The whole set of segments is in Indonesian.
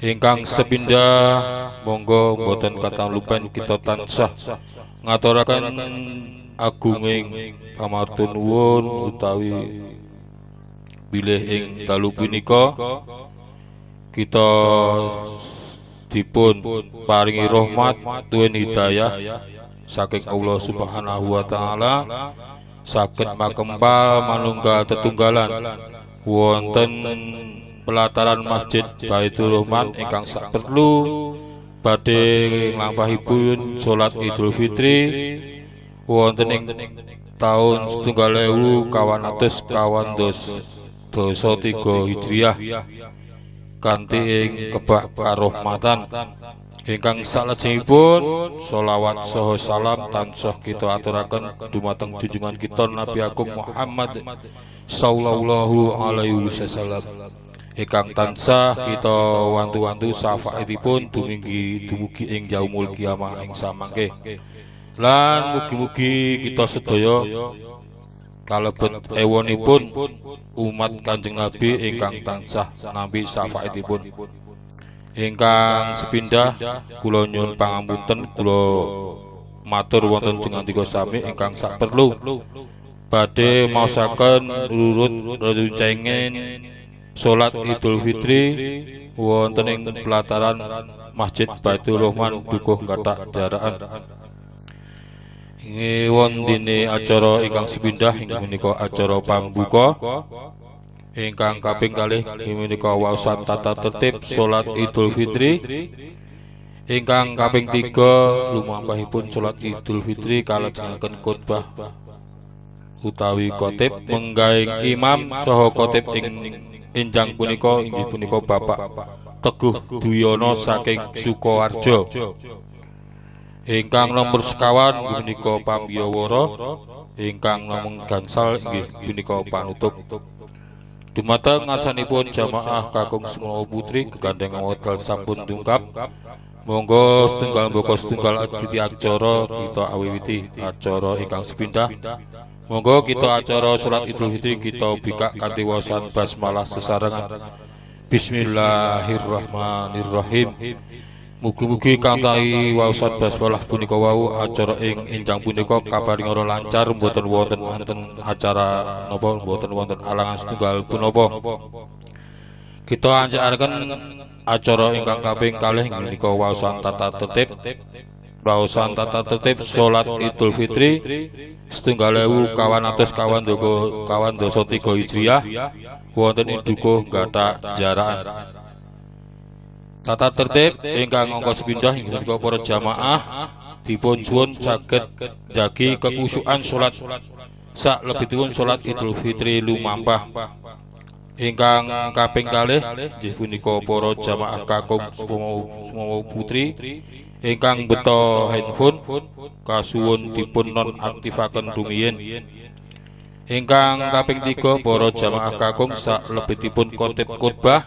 Ingkang sepindah monggo boten katamlupen kita tansah ngaturaken agunging pamartun nuwun utawi bilih ing dalu punika kita dipun paringi rahmat tuwin hidayah saking Allah Subhanahu wa taala saged makempal manunggal tetunggalan wonten pelataran Masjid Baitur Rahman ingkang sak perlu badhe nglampahipun salat Idul Fitri wonten ing taun 1423 Hijriah kanthi ing kebak karahmatan ingkang salajengipun sholawat saha salam tansah kita aturaken dumateng junjungan kita Nabi Agung Muhammad sallallahu alaihi wasallam ingkang tansah kita wantu-wantu syafaatipun dumugi ing yaumul kiamah ing samangke lan mugi-mugi kita sedaya kalebet ewonipun umat Kanjeng Nabi ingkang tansah nampi syafaatipun. Ingkang sepindah kula nyuwun pangapunten kula matur wonten jengandika sami ingkang sak perlu badhe maosaken urut rencengin salat Idul Fitri wonten ing pelataran Masjid Baitur Rahman dukuh kathah jaraan. Wondene acara ingkang sepindah inggih menika acara pambuka ingkang kaping kalih inggih menika waosan tata tertib salat Idul Fitri ingkang kaping 3 lumampahipun salat Idul Fitri kalajengaken khotbah utawi khatib menggaing imam saha khatib ing enjang punika inggih punika Bapak Teguh Duyono saking Sukoharjo. Ingkang nomor sekawan punika pambiyawara ingkang nomor gangsal inggih punika panutup. Dumateng ngasanipun jamaah kakung Semono Putri gegandeng wekdal sampun tungkap monggo setunggal mboko setunggal aditi acara kita awiwiti acara ingkang sepindah monggo kita acara salat Idul Fitri kita bikak kanthi waosan basmalah sesarengan. Bismillahirrahmanirrahim. Mugi-mugi kanthi waosan basmalah punika wau acara ing enjang punika kaparingara lancar mboten wonten acara napa mboten wonten alangan setunggal punapa. Kita anjaraken acara ingkang kaping kalih menika waosan tata tertib. Waosan tata tertib salat Idul Fitri 1423 Hijriah wonten ing dukuh gathah jaraan. Tata tertib ingkang angka sepindah inggih menika para jamaah dipun suwun saged njagi kekusyukan salat salebetipun salat Idul Fitri lumampah. Ingkang kaping kalih inggih punika para jamaah kakung Semono Putri ingkang beta handphone kasuwun dipun nonaktifaken rumiyin. Ingkang kaping 3 para jamaah kakung salebetipun khatib khotbah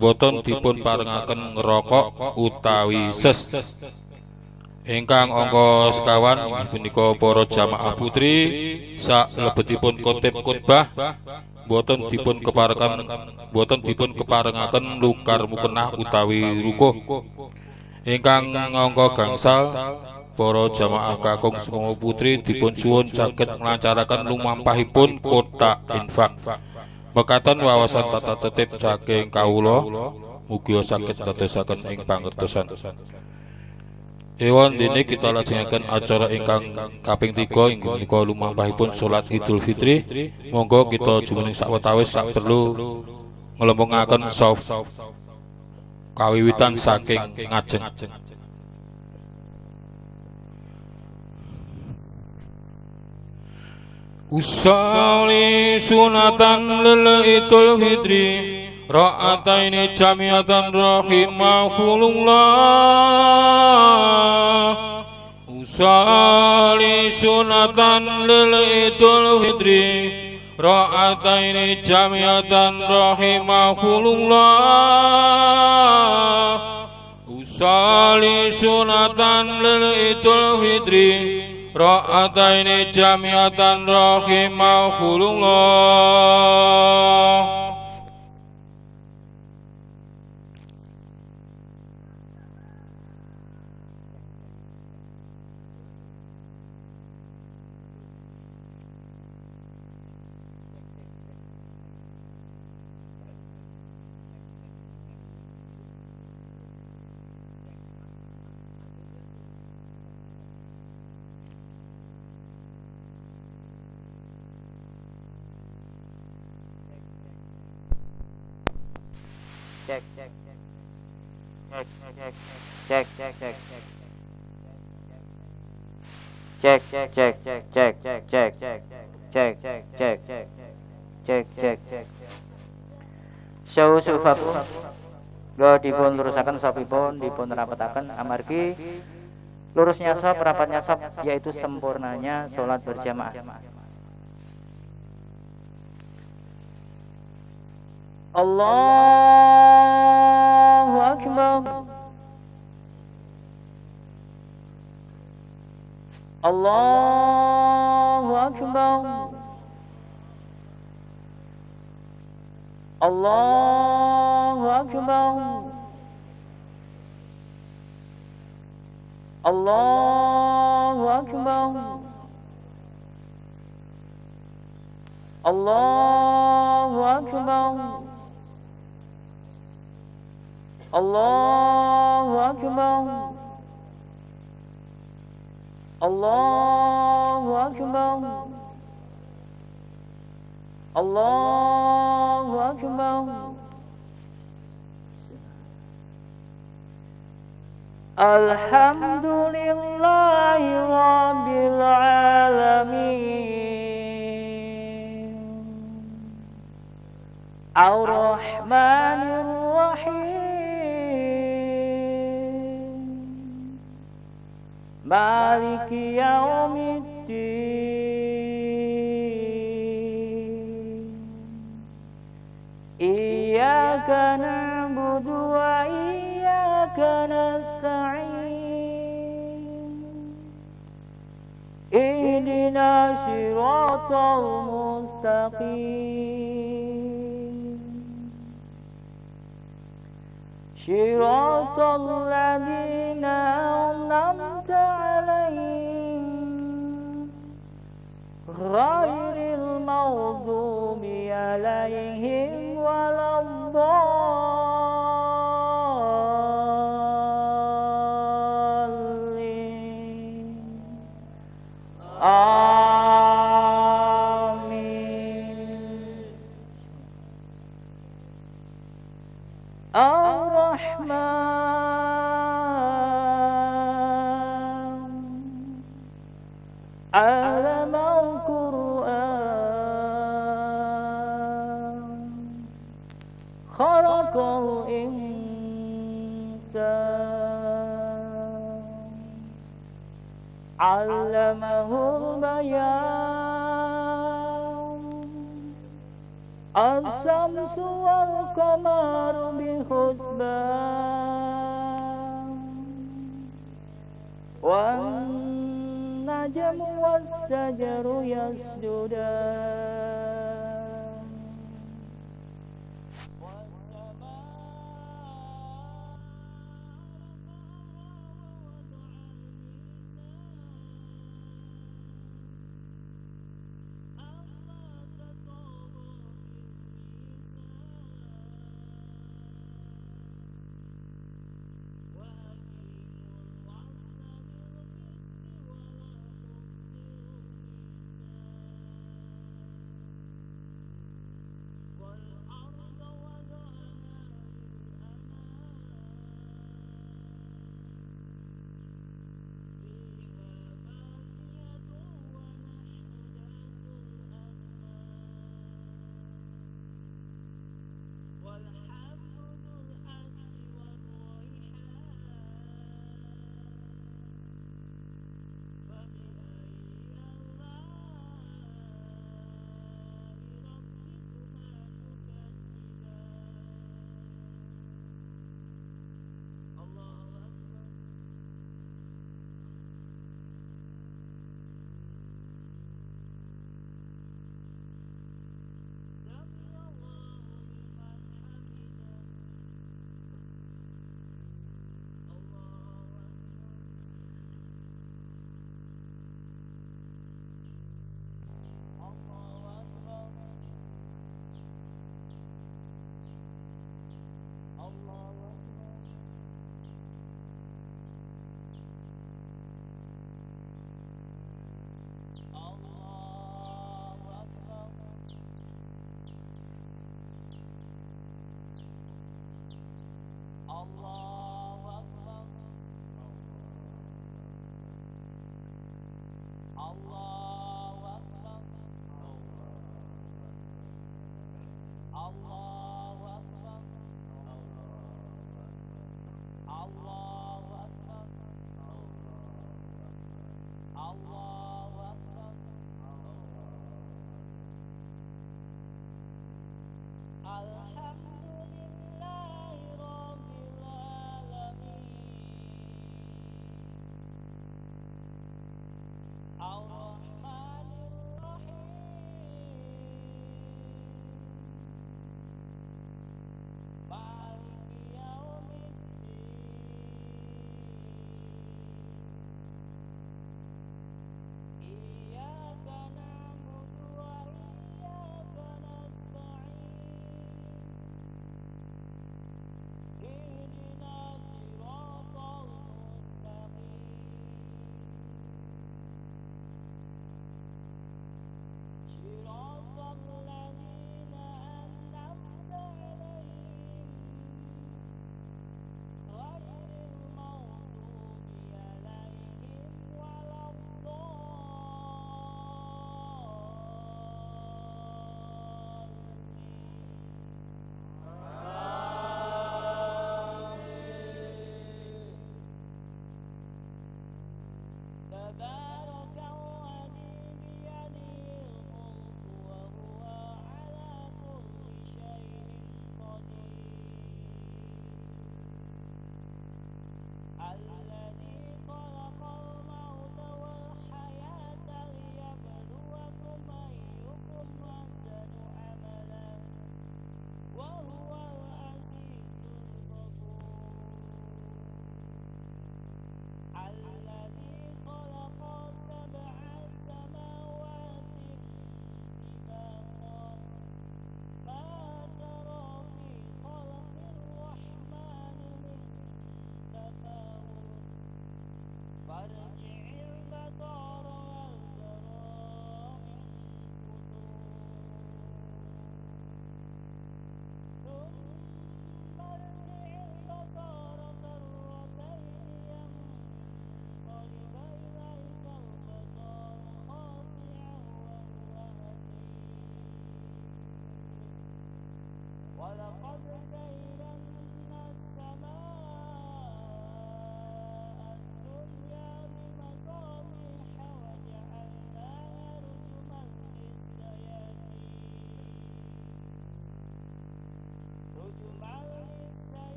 boten dipun parengaken ngerokok utawi ses. Ingkang angka sekawan inggih punika para jamaah putri salebetipun khatib khotbah boten dipun keparengaken lungkar mukenah utawi rukuh. Ingkang angka gangsal para jamaah kakung Semono Putri dipun suwun saged nglancaraken lumampahipun kotak infak. Mekaten wawasan tata tertib saking kawula mugi saged dadosaken ing pangertosan. Ewan dene kita lajengaken acara ingkang kaping 3 inggih menika lumampahipun salat Idul Fitri. Monggo kita jumeneng sawetawis sak perlu nglempungaken shaf kawiwitan saking ngajeng. Usolli sunatan lil Idul Fitri ra'ataini jamiatan rahimahullah. Usolli sunatan lil Idul Fitri ra'ataini jamiatan rahimahullah. Usolli sunatan lil Idul Fitri ra'ataini jamiatan rahimahullah. Sawu sufafu lo dipun lurusaken sapipun dipun rapetaken amargi lurusnya saf rapatnya saf yaitu sempurnanya sholat berjamaah. Allahu akbar. Allahu akbar. Allahu akbar. Allahu akbar. Allahu akbar. Allahu akbar. Allahu akbar. Allahu akbar. Alhamdulillahi rabbil alamin. Ar-Rahmanir Rahim. Maliki yaumiddin. Iyyaka na'budu wa iyyaka nasta'in. Ihdinas siratal mustaqim. Siratal ladzina an'amta 'alaihim ghairil maghdubi 'alaihim waladdallin. Amin. Ar-Rahman 'allamal Qur'an khalaqal insan 'allamahul bayan. As-samsu wal qamaru bihusban wan najmu was sajaru yasjudan.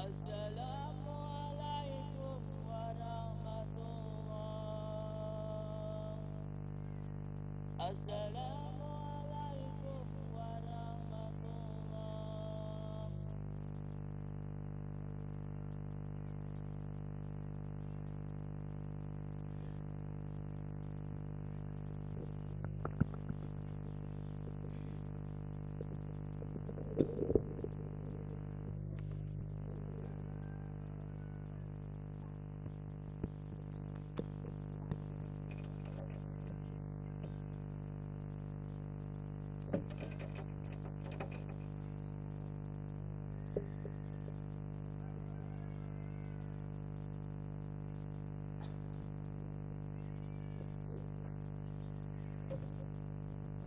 Assalamualaikum warahmatullah. Assalamualaikum warahmatullah.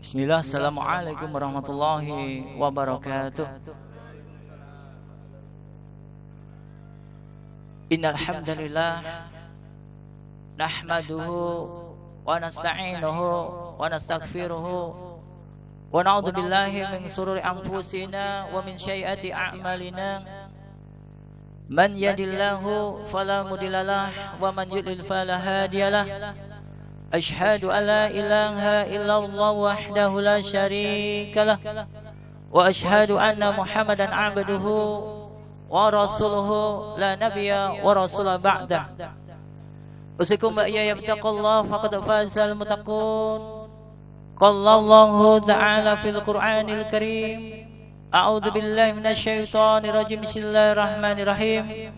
Bismillah, assalamualaikum warahmatullahi wabarakatuh. Innal hamdalillah nahmaduhu wa nasta'inuhu wa nastaghfiruhu wa na'udzu billahi min shururi anfusina wa min sayyiati a'malina. Man yahdihillahu fala mudhillalah wa man yudlil fala hadiyalah. Asyhadu an la ilaha illallah wahdahu la syarika lah wa asyhadu anna Muhammadan abduhu wa rasuluhu la nabiyya wa rasula ba'dah. Usikum wa iyaya bittaqullah faqad fazal muttaqun. Qala Allahu ta'ala fil Qur'anil Karim. A'udzu billahi minasyaitonir rajim. Bismillahirrahmanirrahim.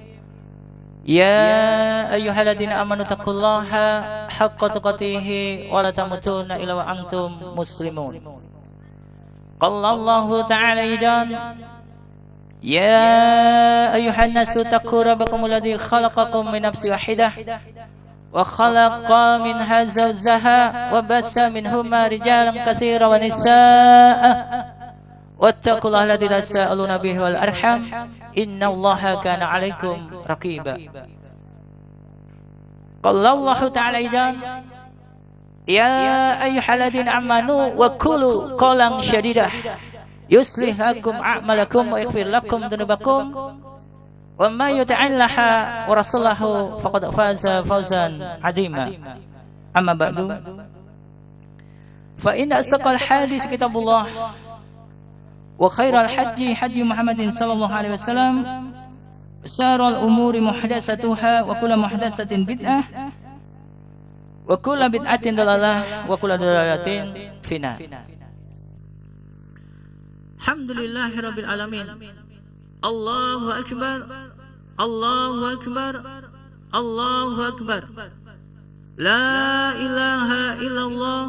Ya ayyuhalladzina amanu taqullaha haqqa tuqatih wa la tamutunna illa wa antum muslimun. Qala Allahu ta'ala idan. Ya ayyuhan nasu taqu rabbakum alladzi khalaqakum min nafsin wahidah wa khalaqa minha zawjaha wa bassa minhuma rijalan katsiran wa nisaa'a wattaqullaha alladzi tasaaluna bihi wal arham innallaha kana 'alaikum raqiba. Qala Allahu ta'ala idan. Ya ayyuhalladzina amanu wa qulu qawlan shadidah yuslih lakum a'malakum wa yaghfir lakum dhunubakum wa may yuti'illaha wa rasulahu faqad faza fawzan 'azima. Amma ba'du, fa inna asdaqal hadits kitabullah wa khairal hadi hadi Muhammadin sallallahu alaihi wasallam, syarrul umuri muhdatsatuha wa kullu muhdatsatin bid'ah wa kullu bid'atin dalalah wa kullu dalalatin finnar. Alhamdulillahirabbil alamin. Allahu akbar. Allahu akbar. Allahu akbar. La ilaha illallah.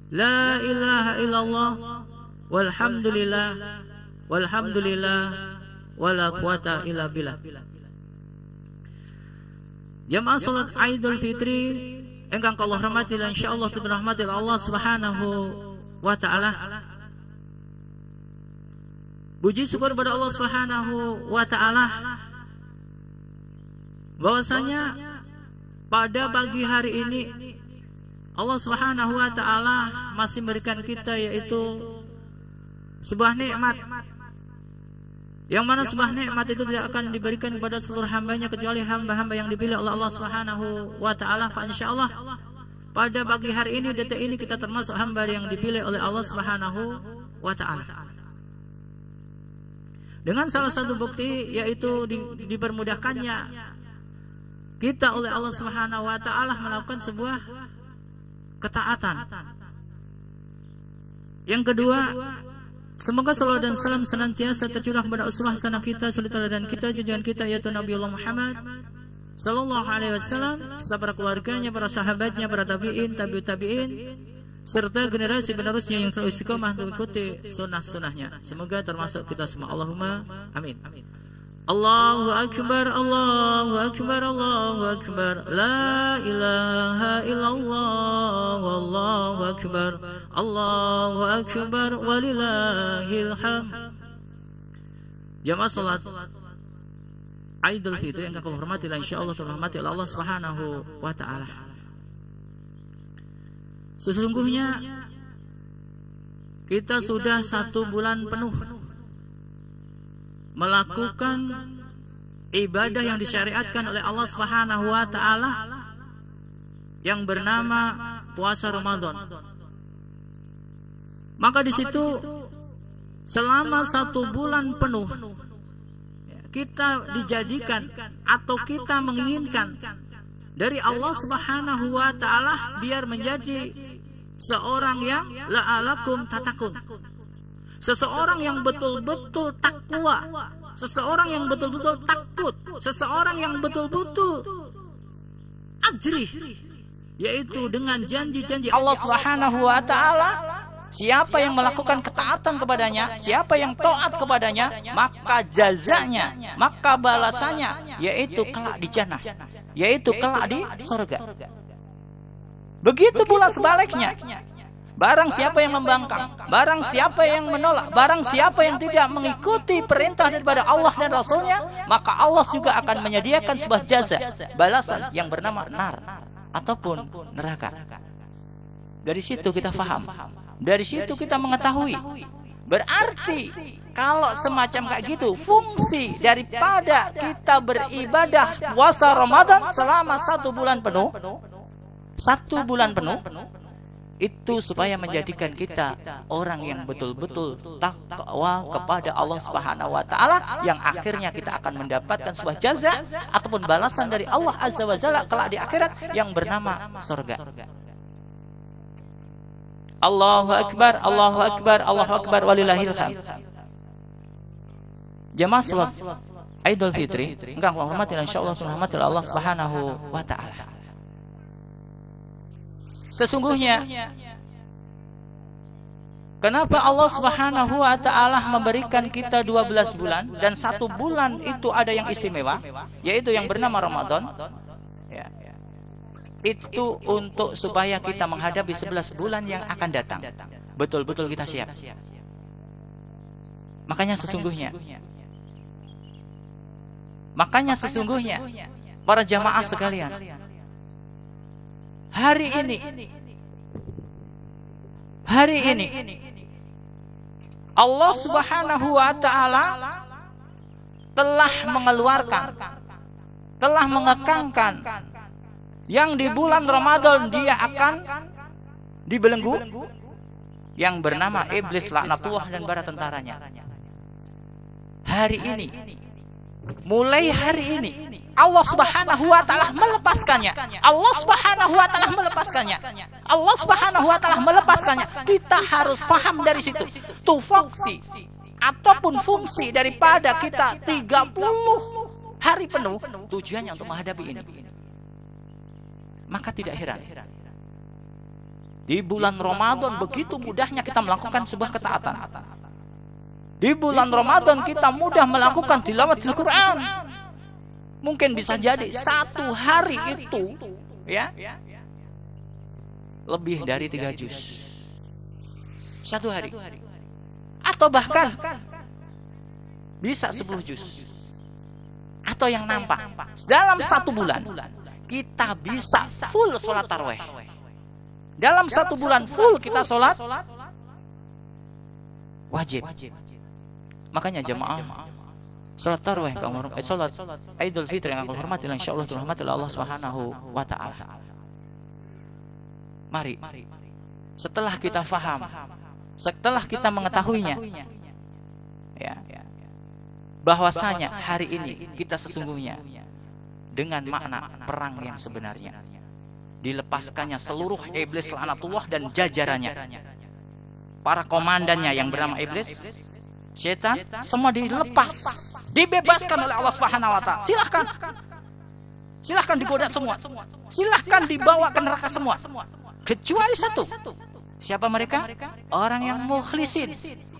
La ilaha illallah. Walhamdulillah. Walhamdulillah. Wala quwata illa billah. Jamaah salat Idul Fitri ingkang kula hormati lan insyaallah dirahmati Allah Subhanahu wa taala. Puji syukur pada Allah Subhanahu wa taala bahwasanya pada pagi hari ini Allah Subhanahu wa taala masih memberikan kita yaitu sebuah nikmat, yang mana sebuah nikmat itu tidak akan diberikan kepada seluruh hambanya kecuali hamba-hamba yang dipilih oleh Allah Subhanahu wa taala. Fa insyaallah pada pagi hari ini, detik ini, kita termasuk hamba yang dipilih oleh Allah Subhanahu wa taala. Dengan salah satu bukti yaitu dipermudahkannya kita oleh Allah Subhanahu wa taala melakukan sebuah ketaatan. Yang kedua, semoga salawat dan salam senantiasa tercurah kepada uswah hasanah kita, suri teladan kita, junjungan kita yaitu Nabi Allah Muhammad sallallahu alaihi wasallam, serta para keluarganya, para sahabatnya, para tabi'in, tabi'ut tabi'in, serta generasi penerusnya yang selalu istiqomah mengikuti sunnah-sunnahnya. Semoga termasuk kita semua. Allahumma amin. Allahu akbar, Allahu akbar, Allahu akbar. La ilaha illallah, wallahu akbar. Allahu akbar walillahil hamd. Jamaah salat Idul Fitri yang kau hormati dan insyaallah terhormati oleh Allah Subhanahu wa taala. Sesungguhnya kita sudah 1 bulan penuh melakukan ibadah yang disyariatkan oleh Allah Subhanahu wa taala yang bernama puasa Ramadan. Maka di situ selama 1 bulan penuh kita dijadikan atau kita menginginkan dari Allah Subhanahu wa taala biar menjadi seorang yang la'alakum tatakun, seseorang yang betul-betul takwa, seseorang yang betul-betul takut, seseorang yang betul-betul ajrih, yaitu dengan janji-janji Allah Subhanahu wa taala. Siapa yang melakukan ketaatan kepadanya, siapa yang taat kepadanya, maka jazanya, maka balasannya yaitu kelak di jannah, yaitu kelak di surga. Begitu pula sebaliknya. barang siapa yang membangkang, barang siapa yang menolak, barang siapa yang tidak mengikuti perintah daripada Allah dan Rasulnya, maka Allah juga akan menyediakan sebuah jaza, balasan yang bernama nar ataupun neraka. Dari situ kita faham, dari situ kita mengetahui. Berarti kalau semacam kayak gitu, fungsi daripada kita beribadah puasa Ramadan selama 1 bulan penuh, 1 bulan penuh, itu supaya menjadikan kita orang yang betul-betul takwa kepada Allah Subhanahu wa taala, yang akhirnya kita akan mendapatkan sebuah jaza ataupun balasan dari Allah Azza wa Jalla kelak di akhirat yang bernama surga. Allahu akbar, Allahu akbar, Allahu akbar, walillahil hamd. Jamaah salat Idul Fitri, engkau hormati insyaallah hormati Allah Subhanahu wa taala. Sesungguhnya kenapa Allah Subhanahu wa taala memberikan kita 12 bulan dan 1 bulan itu ada yang istimewa, yaitu yang bernama Ramadan, ya. Itu untuk supaya kita menghadapi 11 bulan yang akan datang. Betul-betul kita siap. Makanya sesungguhnya para jamaah sekalian, hari ini Allah Subhanahu wa taala telah mengeluarkan, telah mengekangkan yang di bulan Ramadan dia akan dibelenggu yang bernama iblis laknatullah dan bala tentaranya. Hari ini, mulai hari ini, Allah Subhanahu wa taala melepaskannya. Allah Subhanahu wa taala melepaskannya. Allah Subhanahu wa taala melepaskannya. Kita harus paham dari situ. Tufoksi ataupun fungsi daripada kita 30 hari penuh tujuannya untuk menghadapi ini. Maka tidak heran di bulan Ramadan begitu mudahnya kita melakukan sebuah ketaatan. Di bulan Ramadan kita mudah melakukan tilawatil Quran. Mungkin bisa jadi 1 hari itu ya lebih dari 3 juz 1 hari, atau bahkan bisa 10 juz, atau yang nampak dalam 1 bulan kita bisa full sholat tarawih. Dalam 1 bulan full kita sholat wajib. Makanya jemaah, sholat tarawih, sholat Idul Fitri yang aku hormati insyaallah dirahmati Allah Subhanahu wa taala. Mari setelah kita faham, setelah kita mengetahuinya, ya, bahwasanya hari ini kita sesungguhnya dengan makna perang yang sebenarnya, dilepaskannya seluruh iblis laknatullah dan jajarannya, para komandannya yang bernama iblis, setan, semua dilepas, dibebaskan oleh Allah Subhanahu wa taala. Silahkan digoda semua, silahkan dibawa ke neraka semua, kecuali 1. Siapa mereka? Orang yang mukhlisin.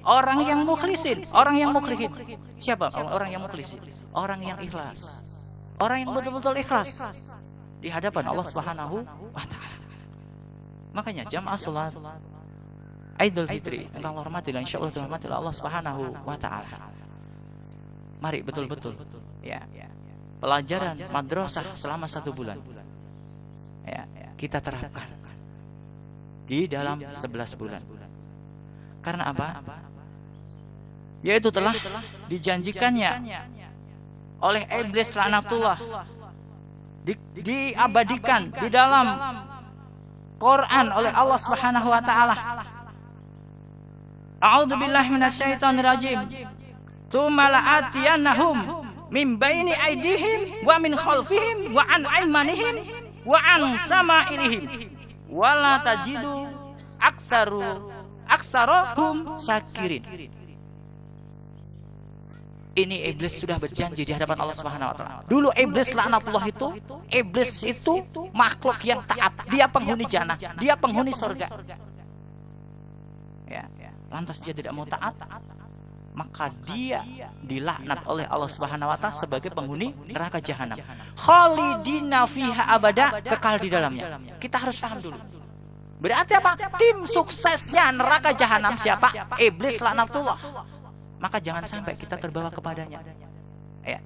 Orang yang mukhlisin. Orang yang mukhlisin. Siapa orang yang mukhlisin? Orang yang ikhlas. Orang yang betul-betul ikhlas di hadapan Allah Subhanahu wa taala. Makanya jamaah salat Idul Fitri engkau hormati dan insyaallah dirahmati Allah Subhanahu wa taala. Mari betul-betul ya, pelajaran madrasah selama 1 bulan ya, kita terapkan di dalam 11 bulan. Karena apa? Yaitu telah dijanjikannya oleh iblis laknatullah, diabadikan di dalam Quran oleh Allah Subhanahu wa taala. A'udzubillahi minasyaitonir rajim. Tsumma la'atiyannahum min baini aydihim wa min khalfihim wa an aymanihim wa an sama'ilihim wa la tajidu aksarahum syakirin. Ini iblis sudah berjanji di hadapan Allah Subhanahu wa taala. Dulu iblis laknatullah iblis itu makhluk yang taat, dia penghuni jannah, dia penghuni surga. Ya, lantas dia tidak mau taat, maka dia dilaknat oleh Allah Subhanahu wa taala sebagai penghuni neraka jahanam. Khalidina fiha abada, kekal di dalamnya. Kita harus paham dulu. Berarti apa? Tim suksesnya neraka jahanam siapa? Iblis laknatullah. Maka jangan sampai kita terbawa kepadanya. Ya.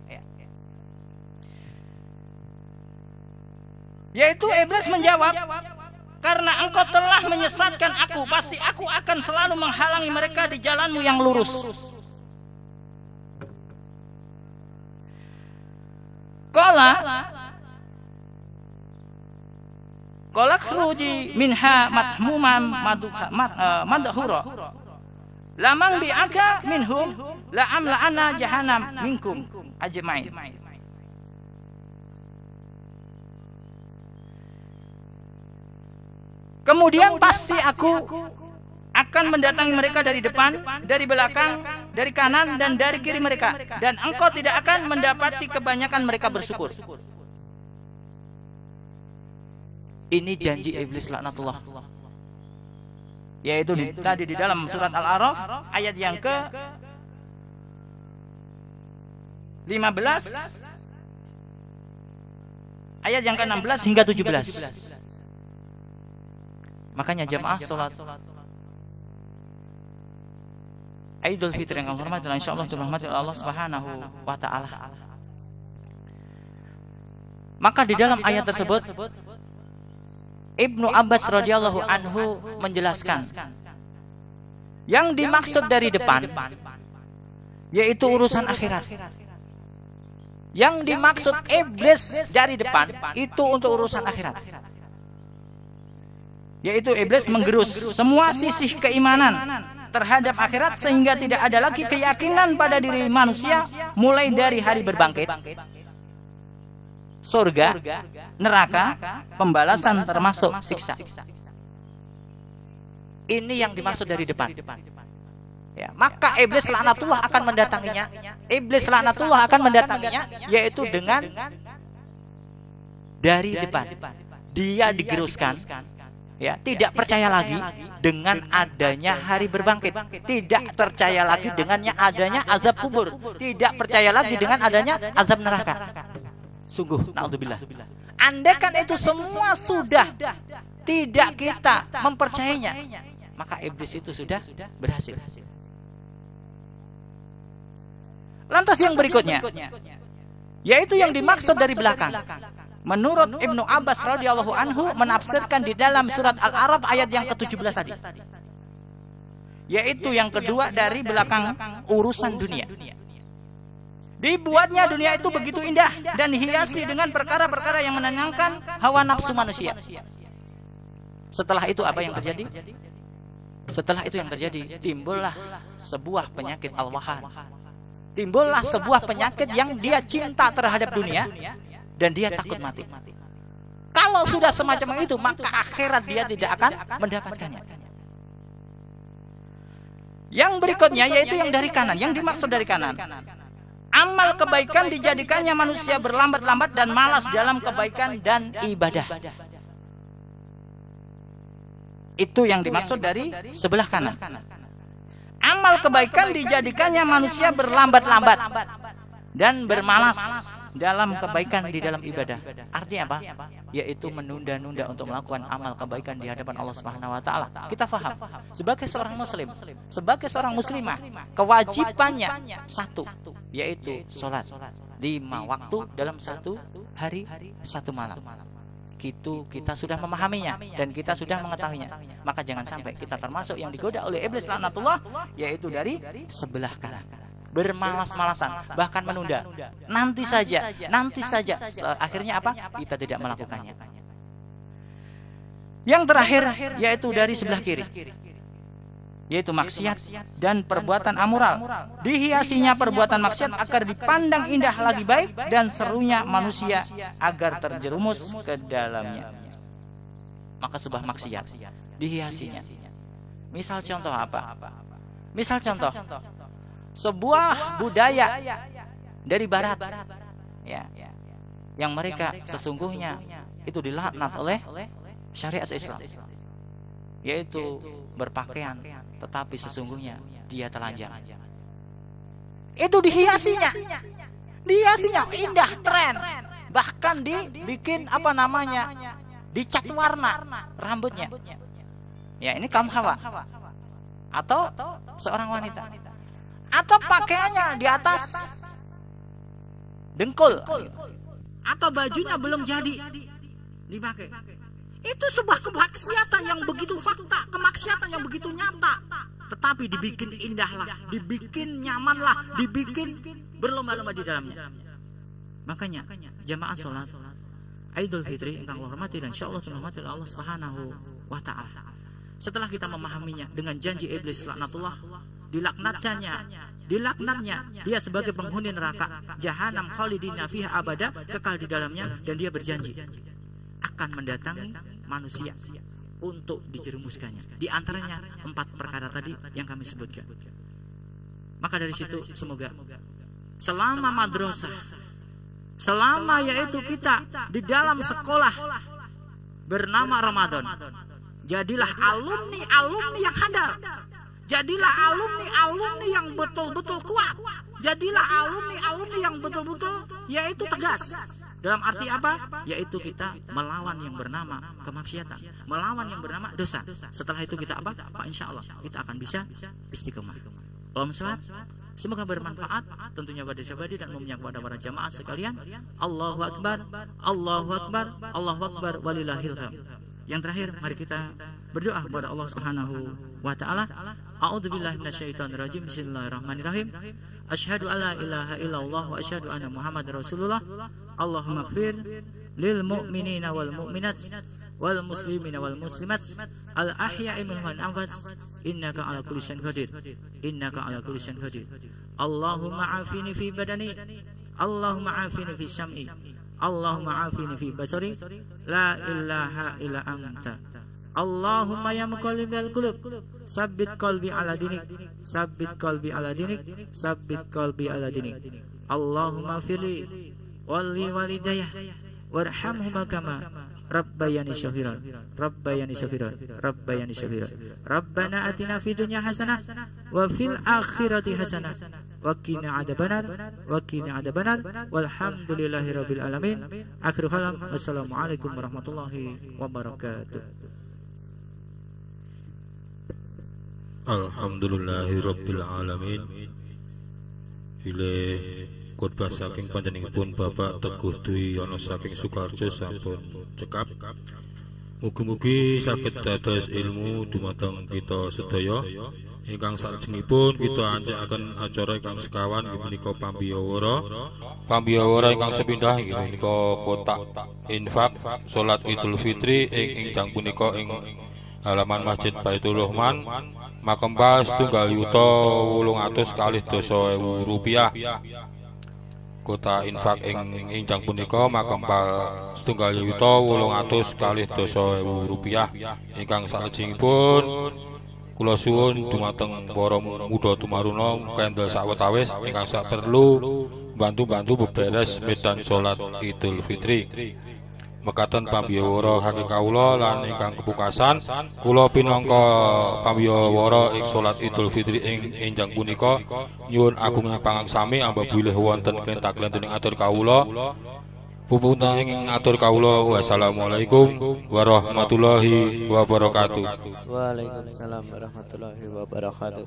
Yaitu iblis menjawab, karena engkau telah menyesatkan aku, pasti aku akan selalu menghalangi mereka di jalanmu yang lurus. Qala khruji minha madhmuman madhura lamang bi'aka minhum la'amla'ana jahannam minkum ajmain. Kemudian pasti aku akan mendatangi mereka dari depan, dari belakang, dari kanan, dan dari kiri mereka. Dan engkau tidak akan mendapati kebanyakan mereka bersyukur. Ini janji iblis laknatullah. Yaitu tadi di dalam surat Al-A'raf ayat yang ke 15, ayat yang ke 16 hingga 17. Makanya jamaah sholat Idul Fitri yang kami hormati, insyaallah dirahmati Allah Subhanahu wa taala. Maka di dalam ayat tersebut Ibnu Abbas radhiyallahu anhu menjelaskan yang dimaksud dari depan yaitu urusan akhirat. Yang dimaksud iblis dari depan itu untuk urusan akhirat. Yaitu iblis menggerus semua sisi keimanan terhadap akhirat sehingga tidak ada lagi keyakinan pada diri manusia, mulai dari hari berbangkit, surga, neraka, pembalasan termasuk siksa. Ini yang dimaksud dari depan. Ya, maka iblis laknatullah akan mendatanginya. Iblis laknatullah akan mendatanginya yaitu dengan dari depan. Dia digeruskan. Ya, tidak percaya lagi dengan adanya hari berbangkit, tidak percaya lagi dengannya adanya azab kubur, tidak percaya lagi dengan adanya azab neraka. Sungguh, naudzubillah. Andaikan itu semua sudah tidak kita mempercayainya, maka iblis itu sudah berhasil. Lantas yang berikutnya, yaitu yang dimaksud dari belakang. Menurut Ibnu Abbas radhiyallahu anhu menafsirkan di dalam surat Al-A'raf ayat yang ke-17 tadi. Yaitu yang kedua dari belakang urusan dunia. Dibuatnya dunia itu begitu indah dan dihiasi dengan perkara-perkara yang menenangkan hawa nafsu manusia. Setelah itu apa yang terjadi? Setelah itu yang terjadi, timbullah sebuah penyakit al-wahan. Timbullah sebuah penyakit yang dia cinta terhadap dunia dan dia takut mati. Kalau sudah semacam itu, maka akhirat dia tidak akan mendapatkannya. Yang berikutnya yaitu yang dari kanan, yang dimaksud dari kanan. Amal kebaikan dijadikannya manusia berlambat-lambat dan malas dalam kebaikan dan ibadah. Itu yang dimaksud dari sebelah kanan. Amal kebaikan dijadikannya manusia berlambat-lambat dan bermalas dalam kebaikan di dalam ibadah. Artinya apa? Yaitu menunda-nunda untuk melakukan amal kebaikan di hadapan Allah Subhanahu wa taala. Kita faham, sebagai seorang muslim, sebagai seorang muslimah, kewajibannya satu, yaitu salat 5 waktu dalam satu hari, satu malam. Gitu kita sudah memahaminya dan kita sudah mengetahuinya. Maka jangan sampai kita termasuk yang digoda oleh iblis laknatullah, yaitu dari sebelah kanan. Bermalas-malasan, bahkan menunda. Nanti saja. Akhirnya apa? Kita tidak melakukannya. Yang terakhir yaitu dari sebelah kiri, yaitu maksiat dan perbuatan amoral. Dihiasinya perbuatan maksiat agar dipandang indah lagi baik dan serunya manusia agar terjerumus ke dalamnya. Maka sebuah maksiat dihiasinya. Misal contoh apa? Misal contoh sebuah budaya dari barat, ya, yang mereka sesungguhnya itu dilaknat oleh syariat Islam, yaitu berpakaian tetapi sesungguhnya dia telanjang. Itu dihiasinya indah, tren, bahkan dibikin dicat warna rambutnya. Ya, ini kaum hawa. Atau seorang wanita. Atau pakaiannya di atas dengkul. Atau bajunya belum jadi dipakai. Itu sebuah kemaksiatan yang begitu fakta, kemaksiatan yang begitu nyata. Tetapi dibikin indahlah, dibikin nyamanlah, dibikin berlomba-lomba di dalamnya. Makanya jamaah sholat Idul Fitri ingkang kula hormati dan insyaallah dirahmati Allah Subhanahu wa taala. Setelah kita memahaminya dengan janji iblis laknatullah, dilaknatnya dia sebagai penghuni neraka jahanam khalidina fiha abada, kekal di dalamnya, dan dia berjanji akan mendatangi manusia untuk dijerumuskannya. Di antaranya 4 perkara tadi yang kami sebutkan. Maka dari situ semoga selama madrasah, selama yaitu kita di dalam sekolah bernama Ramadan, jadilah alumni yang handal, jadilah alumni yang betul-betul kuat, jadilah alumni yang betul-betul yaitu tegas. Dalam arti apa? Yaitu kita melawan yang bernama kemaksiatan, melawan yang bernama dosa. Setelah itu kita apa? Pak, insya Allah kita akan bisa istiqomah. Allahumma sholli. Semoga bermanfaat tentunya pada syabadi dan umumnya kepada para jamaah sekalian. Allahu Akbar, Allahu Akbar, Allahu Akbar, walillahil hamd. Yang terakhir, mari kita berdoa kepada Allah Subhanahu wa taala. A'udzubillahi minasyaitonirrajim. Bismillahirrahmanirrahim. Asyhadu alla ilaha illallah wa asyhadu anna Muhammadar Rasulullah. Allahumma ighfir lil mu'minina wal mu'minat wal muslimina wal muslimat al ahya'i minhum wal amwat innaka ala kulli syai'in qadir. Innaka ala kulli syai'in qadir. Allahumma afini fi badani, Allahumma afini fi sam'i, Allahumma afini fi basari, la ilaha illa anta. Allahumma ya muqallibal qulub, sabbit qalbi ala dinik, sabbit qalbi ala dinik, sabbit qalbi ala dinik. Allahumma firli wali walidayah warhamhuma kama rabbayani shahiran, rabbayani shahiran, rabbayani shahiran. Rabbana atina fid dunya hasanah wa fil akhirati hasanah wa qina adzabannar, wa qina adzabannar. Walhamdulillahi rabbil alamin. Akhirul kalam. Wassalamualaikum warahmatullahi wabarakatuh. Alhamdulillahi rabbil alamin. Ile khotbah saking panjenenganipun Bapak Teguh Dwi ana saking Sukarjo sampun cekap. Mugi-mugi saged dados ilmu dumateng kita sedaya. Ingkang salajengipun kita anjekaken acara ingkang sekawan inggih menika pambiyawara. Pambiyawara ingkang sepindah inggih menika kotak infak salat Idul Fitri ing ingkang punika ing halaman Masjid Baitul Rahman. Makembal setunggal yuta 800 kalih 10.000 rupiah. Kota infak ing injang punika makembal setunggal yuta 800 kalih 10.000 rupiah. Ingkang salajengipun kula suwun dumateng para muda tumaruna kendel sawetawis ingkang sak perlu bantu-bantu beberes medan salat Idul Fitri. Mekaten pambiyawara hakim kawula lan ingkang kepukasan kula pinangka pambiyawara ing salat Idul Fitri ing enjang punika nyuwun agunging pangangsami amba bilih wonten klentak-klentuning atur kawula. Pupuntaning atur kawula. Wassalamualaikum warahmatullahi wabarakatuh. Waalaikumsalam warahmatullahi wabarakatuh.